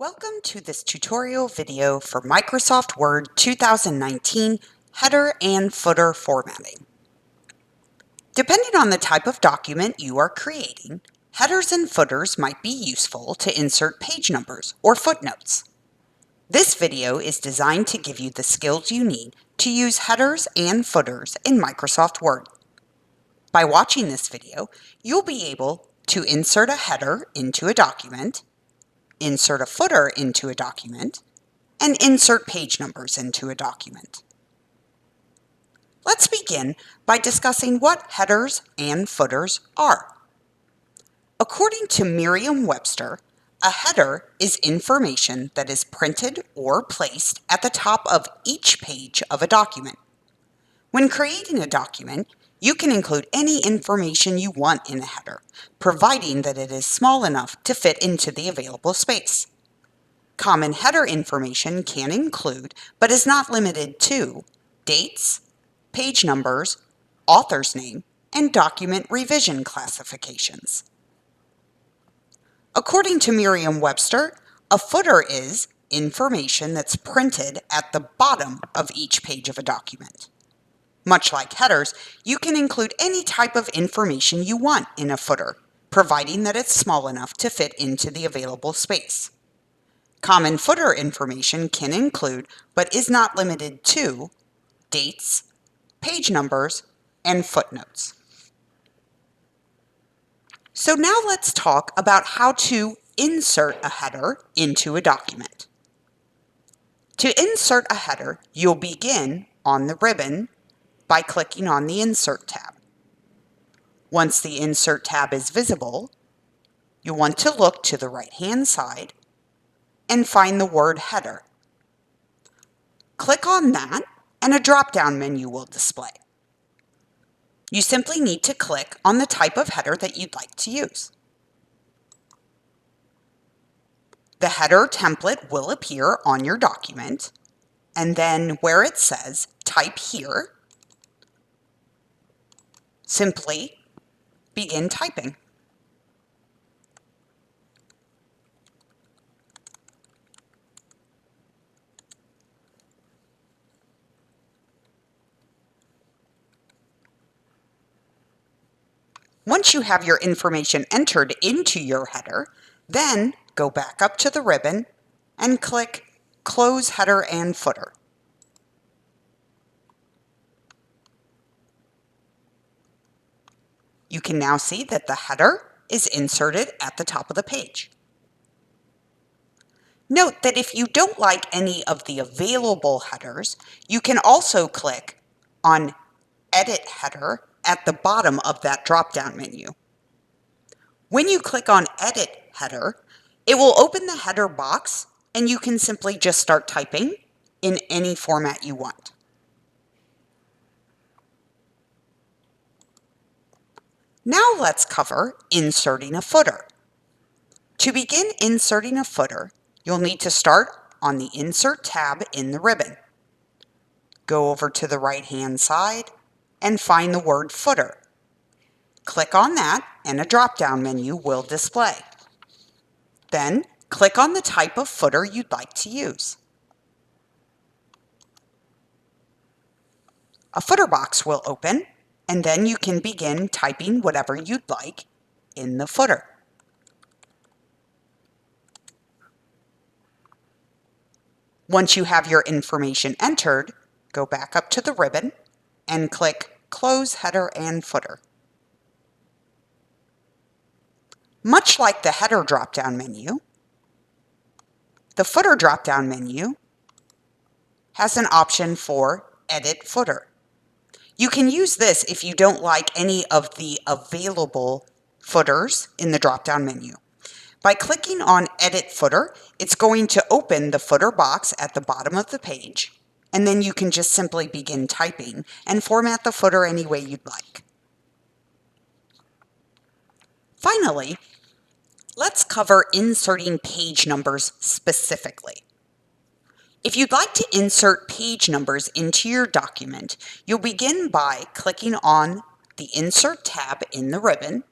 Welcome to this tutorial video for Microsoft Word 2019 header and footer formatting. Depending on the type of document you are creating, headers and footers might be useful to insert page numbers or footnotes. This video is designed to give you the skills you need to use headers and footers in Microsoft Word. By watching this video, you'll be able to insert a header into a document, insert a footer into a document, and insert page numbers into a document. Let's begin by discussing what headers and footers are. According to Merriam-Webster, a header is information that is printed or placed at the top of each page of a document. When creating a document, you can include any information you want in a header, providing that it is small enough to fit into the available space. Common header information can include, but is not limited to, dates, page numbers, author's name, and document revision classifications. According to Merriam-Webster, a footer is information that's printed at the bottom of each page of a document. Much like headers, you can include any type of information you want in a footer, providing that it's small enough to fit into the available space. Common footer information can include, but is not limited to, dates, page numbers, and footnotes. So now let's talk about how to insert a header into a document. To insert a header, you'll begin on the ribbon by clicking on the Insert tab. Once the Insert tab is visible, you'll want to look to the right-hand side and find the word Header. Click on that and a drop-down menu will display. You simply need to click on the type of header that you'd like to use. The header template will appear on your document, and then where it says Type Here, simply begin typing. Once you have your information entered into your header, then go back up to the ribbon and click Close Header and Footer. You can now see that the header is inserted at the top of the page. Note that if you don't like any of the available headers, you can also click on Edit Header at the bottom of that drop-down menu. When you click on Edit Header, it will open the header box and you can simply just start typing in any format you want. Now let's cover inserting a footer. To begin inserting a footer, you'll need to start on the Insert tab in the ribbon. Go over to the right-hand side and find the word Footer. Click on that and a drop-down menu will display. Then click on the type of footer you'd like to use. A footer box will open, and then you can begin typing whatever you'd like in the footer. Once you have your information entered, go back up to the ribbon and click Close Header and Footer. Much like the header drop-down menu, the footer drop-down menu has an option for Edit Footer. You can use this if you don't like any of the available footers in the drop-down menu. By clicking on Edit Footer, it's going to open the footer box at the bottom of the page, and then you can just simply begin typing and format the footer any way you'd like. Finally, let's cover inserting page numbers specifically. If you'd like to insert page numbers into your document, you'll begin by clicking on the Insert tab in the ribbon,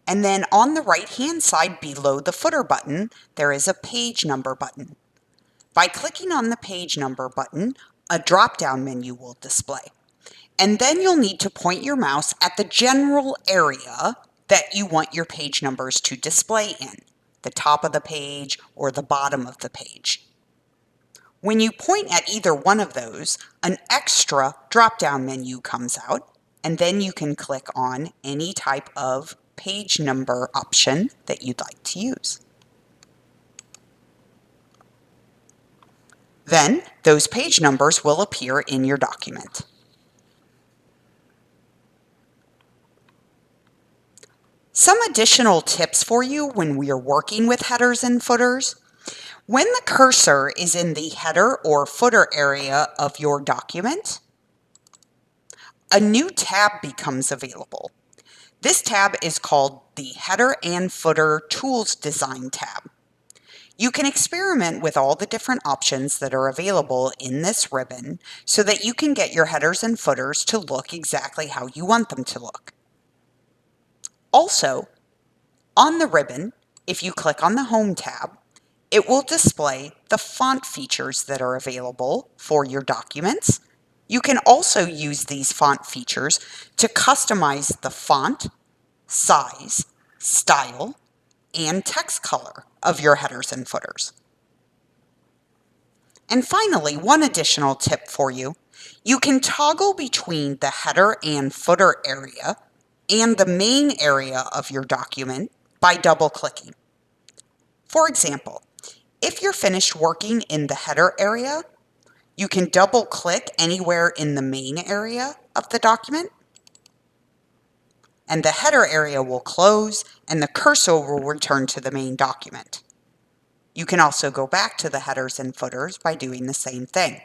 And then on the right-hand side below the footer button, there is a page number button. By clicking on the page number button, a drop-down menu will display. And then you'll need to point your mouse at the general area that you want your page numbers to display in, the top of the page or the bottom of the page. When you point at either one of those, an extra drop-down menu comes out, and then you can click on any type of page number option that you'd like to use. Then those page numbers will appear in your document. Some additional tips for you when we are working with headers and footers. When the cursor is in the header or footer area of your document, a new tab becomes available. This tab is called the Header and Footer Tools Design tab. You can experiment with all the different options that are available in this ribbon so that you can get your headers and footers to look exactly how you want them to look. Also, on the ribbon, if you click on the Home tab, it will display the font features that are available for your documents. You can also use these font features to customize the font, size, style, and text color of your headers and footers. And finally, one additional tip for you. You can toggle between the header and footer area and the main area of your document by double-clicking. For example, if you're finished working in the header area, you can double-click anywhere in the main area of the document, and the header area will close and the cursor will return to the main document. You can also go back to the headers and footers by doing the same thing.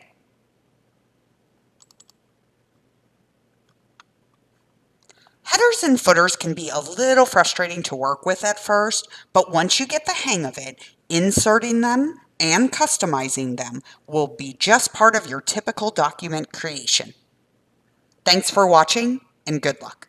Headers and footers can be a little frustrating to work with at first, but once you get the hang of it, inserting them and customizing them will be just part of your typical document creation. Thanks for watching, and good luck.